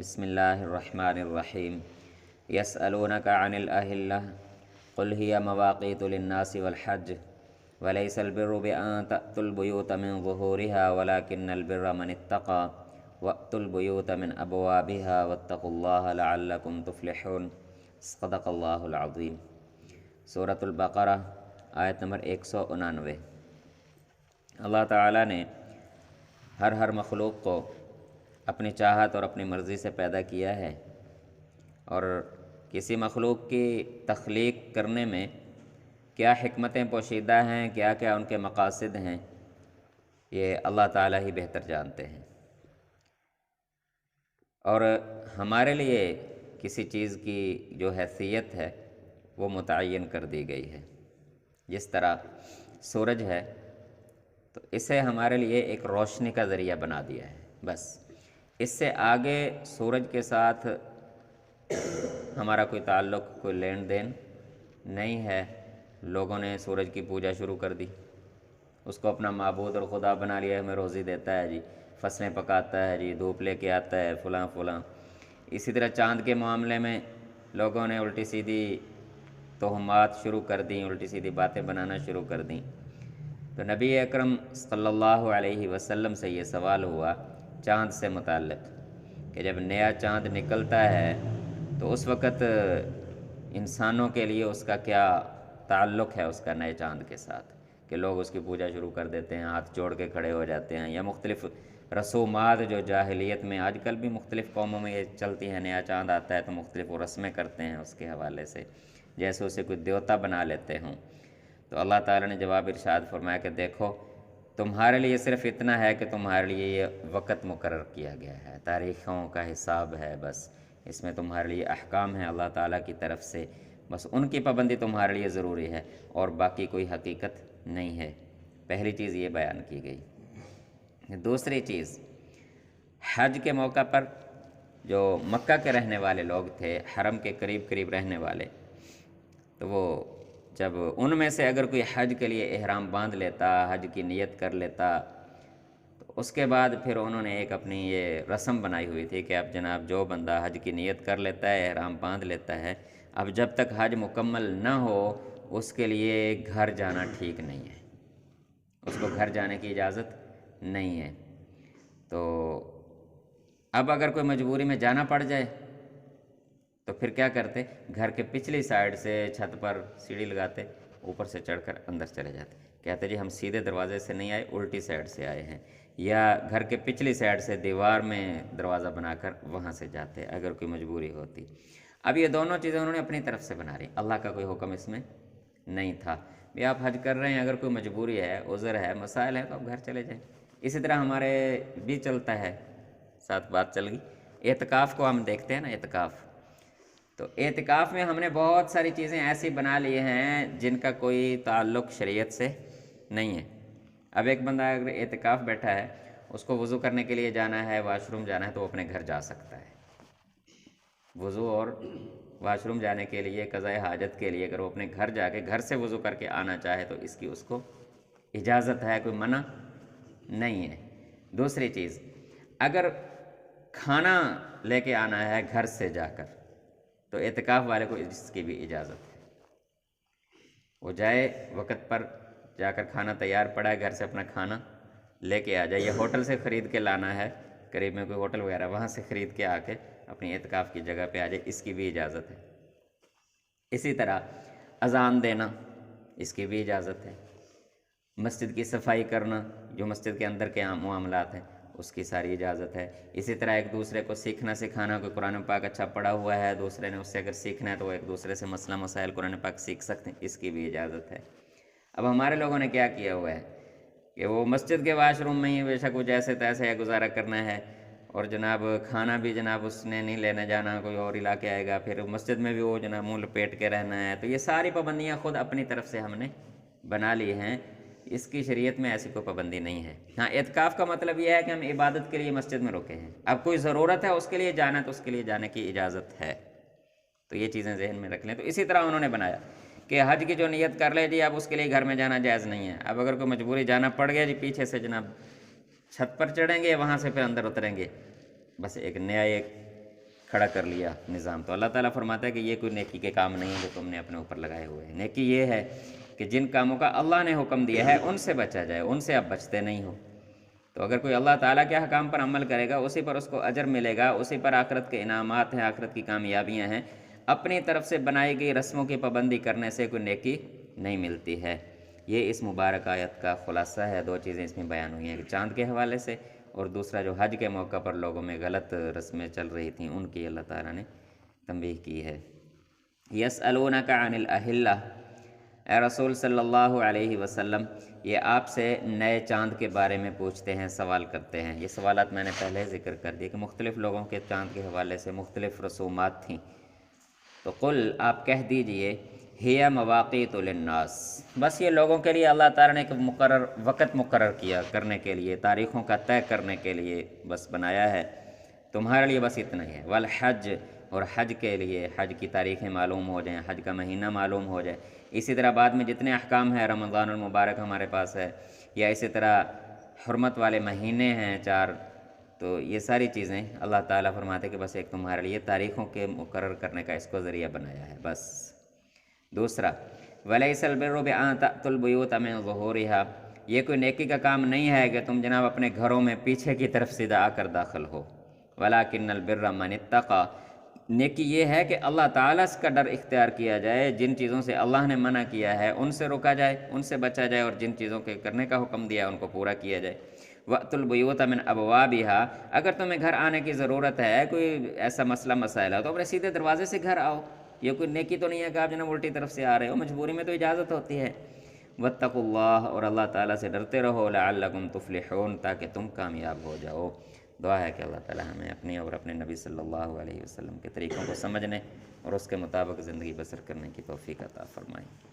بسم اللہ الرحمن الرحیم یسألونک عن الأہلہ قل ہی مواقیت للناس والحج وليس البر بأن تأتوا البيوت من ظهورها ولكن البر من اتقى وأتوا البيوت من أبوابها واتقوا الله لعلكم تفلحون صدق اللہ العظیم۔ سورۃ البقرہ آیت نمبر 199۔ اللہ تعالیٰ نے ہر مخلوق کو اپنی چاہت اور اپنی مرضی سے پیدا کیا ہے، اور کسی مخلوق کی تخلیق کرنے میں کیا حکمتیں پوشیدہ ہیں، کیا کیا ان کے مقاصد ہیں، یہ اللہ تعالیٰ ہی بہتر جانتے ہیں۔ اور ہمارے لیے کسی چیز کی جو حیثیت ہے وہ متعین کر دی گئی ہے۔ جس طرح سورج ہے تو اسے ہمارے لیے ایک روشنی کا ذریعہ بنا دیا ہے، بس اس سے آگے سورج کے ساتھ ہمارا کوئی تعلق، کوئی لین دین نہیں ہے۔ لوگوں نے سورج کی پوجا شروع کر دی، اس کو اپنا معبود اور خدا بنا لیا، ہمیں روزی دیتا ہے جی، فصلیں پکاتا ہے جی، دھوپ لے کے آتا ہے فلاں۔ اسی طرح چاند کے معاملے میں لوگوں نے الٹی سیدھی توہمات شروع کر دیں، الٹی سیدھی باتیں بنانا شروع کر دیں۔ تو نبی اکرم صلی اللہ علیہ وسلم سے یہ سوال ہوا چاند سے متعلق کہ جب نیا چاند نکلتا ہے تو اس وقت انسانوں کے لیے اس کا کیا تعلق ہے اس کا نئے چاند کے ساتھ، کہ لوگ اس کی پوجا شروع کر دیتے ہیں، ہاتھ جوڑ کے کھڑے ہو جاتے ہیں، یا مختلف رسومات جو جاہلیت میں آج کل بھی مختلف قوموں میں یہ چلتی ہیں، نیا چاند آتا ہے تو مختلف وہ رسمیں کرتے ہیں اس کے حوالے سے، جیسے اسے کوئی دیوتا بنا لیتے ہوں۔ تو اللہ تعالیٰ نے جواب ارشاد فرمایا کہ دیکھو تمہارے لیے صرف اتنا ہے کہ تمہارے لیے یہ وقت مقرر کیا گیا ہے، تاریخوں کا حساب ہے، بس اس میں تمہارے لیے احکام ہیں اللہ تعالیٰ کی طرف سے، بس ان کی پابندی تمہارے لیے ضروری ہے اور باقی کوئی حقیقت نہیں ہے۔ پہلی چیز یہ بیان کی گئی۔ دوسری چیز، حج کے موقع پر جو مکہ کے رہنے والے لوگ تھے، حرم کے قریب رہنے والے، تو وہ جب ان میں سے اگر کوئی حج کے لیے احرام باندھ لیتا، حج کی نیت کر لیتا، تو اس کے بعد پھر انہوں نے ایک اپنی یہ رسم بنائی ہوئی تھی کہ اب جناب جو بندہ حج کی نیت کر لیتا ہے، احرام باندھ لیتا ہے، اب جب تک حج مکمل نہ ہو اس کے لیے گھر جانا ٹھیک نہیں ہے، اس کو گھر جانے کی اجازت نہیں ہے۔ تو اب اگر کوئی مجبوری میں جانا پڑ جائے تو پھر کیا کرتے، گھر کے پچھلی سائیڈ سے چھت پر سیڑھی لگاتے، اوپر سے چڑھ کر اندر چلے جاتے، کہتے جی ہم سیدھے دروازے سے نہیں آئے، الٹی سائیڈ سے آئے ہیں، یا گھر کے پچھلی سائیڈ سے دیوار میں دروازہ بنا کر وہاں سے جاتے اگر کوئی مجبوری ہوتی۔ اب یہ دونوں چیزیں انہوں نے اپنی طرف سے بنا لی، اللہ کا کوئی حکم اس میں نہیں تھا۔ بھی آپ حج کر رہے ہیں، اگر کوئی مجبوری ہے، عذر ہے، مسائل ہے تو آپ گھر چلے جائیں۔ اسی طرح ہمارے بھی چلتا ہے، ساتھ بات چل گئی، اعتکاف کو ہم دیکھتے ہیں نا، اعتکاف، تو اعتکاف میں ہم نے بہت ساری چیزیں ایسی بنا لی ہیں جن کا کوئی تعلق شریعت سے نہیں ہے۔ اب ایک بندہ اگر اعتکاف بیٹھا ہے، اس کو وضو کرنے کے لیے جانا ہے، واش روم جانا ہے، تو وہ اپنے گھر جا سکتا ہے۔ وضو اور واش روم جانے کے لیے، قضاء حاجت کے لیے، اگر وہ اپنے گھر جا کے گھر سے وضو کر کے آنا چاہے تو اس کی اس کو اجازت ہے، کوئی منع نہیں ہے۔ دوسری چیز، اگر کھانا لے کے آنا ہے گھر سے جا کر تو اعتکاف والے کو اس کی بھی اجازت ہے، وہ جائے وقت پر، جا کر کھانا تیار پڑا ہے، گھر سے اپنا کھانا لے کے آ جائے، یا ہوٹل سے خرید کے لانا ہے، قریب میں کوئی ہوٹل وغیرہ وہاں سے خرید کے آ کے اپنی اعتکاف کی جگہ پہ آ جائے، اس کی بھی اجازت ہے۔ اسی طرح اذان دینا، اس کی بھی اجازت ہے۔ مسجد کی صفائی کرنا، جو مسجد کے اندر کے عام معاملات ہیں، اس کی ساری اجازت ہے۔ اسی طرح ایک دوسرے کو سیکھنا سکھانا، کوئی قرآن پاک اچھا پڑھا ہوا ہے، دوسرے نے اس سے اگر سیکھنا ہے تو وہ ایک دوسرے سے مسئلہ مسائل قرآن پاک سیکھ سکتے ہیں، اس کی بھی اجازت ہے۔ اب ہمارے لوگوں نے کیا کیا ہوا ہے کہ وہ مسجد کے واش روم میں ہی بے شک وہ جیسے تیسے گزارا کرنا ہے، اور جناب کھانا بھی جناب اس نے نہیں لینے جانا، کوئی اور علا کے آئے گا، پھر مسجد میں بھی وہ جناب منہ لپیٹ کے رہنا ہے۔ تو یہ ساری پابندیاں خود اپنی طرف سے ہم نے بنا لی ہیں، اس کی شریعت میں ایسی کوئی پابندی نہیں ہے۔ ہاں، اعتکاف کا مطلب یہ ہے کہ ہم عبادت کے لیے مسجد میں رکے ہیں، اب کوئی ضرورت ہے اس کے لیے جانا تو اس کے لیے جانے کی اجازت ہے۔ تو یہ چیزیں ذہن میں رکھ لیں۔ تو اسی طرح انہوں نے بنایا کہ حج کی جو نیت کر لے جی، اب اس کے لیے گھر میں جانا جائز نہیں ہے۔ اب اگر کوئی مجبوری جانا پڑ گیا جی، پیچھے سے جناب چھت پر چڑھیں گے، وہاں سے پھر اندر اتریں گے، بس ایک نیا ایک کھڑا کر لیا نظام۔ تو اللہ تعالیٰ فرماتا ہے کہ یہ کوئی نیکی کے کام نہیں ہے جو تم نے اپنے اوپر لگائے ہوئے ہیں۔ نیکی یہ ہے کہ جن کاموں کا اللہ نے حکم دیا ہے ان سے بچا جائے، ان سے اب بچتے نہیں ہو۔ تو اگر کوئی اللہ تعالیٰ کے حکام پر عمل کرے گا اسی پر اس کو اجر ملے گا، اسی پر آخرت کے انعامات ہیں، آخرت کی کامیابیاں ہیں۔ اپنی طرف سے بنائی گئی رسموں کی پابندی کرنے سے کوئی نیکی نہیں ملتی ہے۔ یہ اس مبارک آیت کا خلاصہ ہے۔ دو چیزیں اس میں بیان ہوئی ہیں، کہ چاند کے حوالے سے، اور دوسرا جو حج کے موقع پر لوگوں میں غلط رسمیں چل رہی تھیں ان کی اللہ تعالیٰ نے تنبیہ کی ہے۔ یسألونک عن الأہلہ، اے رسول صلی اللہ علیہ وسلم یہ آپ سے نئے چاند کے بارے میں پوچھتے ہیں، سوال کرتے ہیں۔ یہ سوالات میں نے پہلے ذکر کر دیے کہ مختلف لوگوں کے چاند کے حوالے سے مختلف رسومات تھیں۔ تو قل آپ کہہ دیجئے ہی مواقیت للناس، بس یہ لوگوں کے لیے اللہ تعالیٰ نے ایک مقرر وقت مقرر کیا کرنے کے لیے، تاریخوں کا طے کرنے کے لیے بس بنایا ہے، تمہارے لیے بس اتنا ہی ہے۔ والحج، اور حج کے لیے، حج کی تاریخیں معلوم ہو جائیں، حج کا مہینہ معلوم ہو جائے، اسی طرح بعد میں جتنے احکام ہیں، رمضان المبارک ہمارے پاس ہے، یا اسی طرح حرمت والے مہینے ہیں 4، تو یہ ساری چیزیں اللہ تعالیٰ فرماتے کہ بس ایک تمہارے لیے تاریخوں کے مقرر کرنے کا اس کو ذریعہ بنایا ہے بس۔ دوسرا وَلَيْسَ الْبِرُّ بِأَن تَأْتُوا الْبُيُوتَ مِن ظُهُورِهَا، یہ کوئی نیکی کا کام نہیں ہے کہ تم جناب اپنے گھروں میں پیچھے کی طرف سیدھا آ کر داخل ہو۔ وَلَكِنَّ الْبِرَّ مَنِ اتَّقَى، نیکی یہ ہے کہ اللہ تعالیٰ کا ڈر اختیار کیا جائے، جن چیزوں سے اللہ نے منع کیا ہے ان سے روکا جائے، ان سے بچا جائے، اور جن چیزوں کے کرنے کا حکم دیا ان کو پورا کیا جائے۔ وَأْتُوا الْبُيُوتَ مِنْ أَبْوَابِهَا، اگر تمہیں گھر آنے کی ضرورت ہے، کوئی ایسا مسئلہ مسائل ہے تو اپنے سیدھے دروازے سے گھر آؤ۔ یہ کوئی نیکی تو نہیں ہے کہ آپ جناب الٹی طرف سے آ رہے ہو، مجبوری میں تو اجازت ہوتی ہے۔ وَاتَّقُوا اللَّهَ، اور اللہ تعالیٰ سے ڈرتے رہو، لَعَلَّكُمْ تُفْلِحُونَ، تاکہ تم کامیاب ہو جاؤ۔ دعا ہے کہ اللہ تعالیٰ ہمیں اپنی اور اپنے نبی صلی اللہ علیہ وسلم کے طریقوں کو سمجھنے اور اس کے مطابق زندگی بسر کرنے کی توفیق عطا فرمائے۔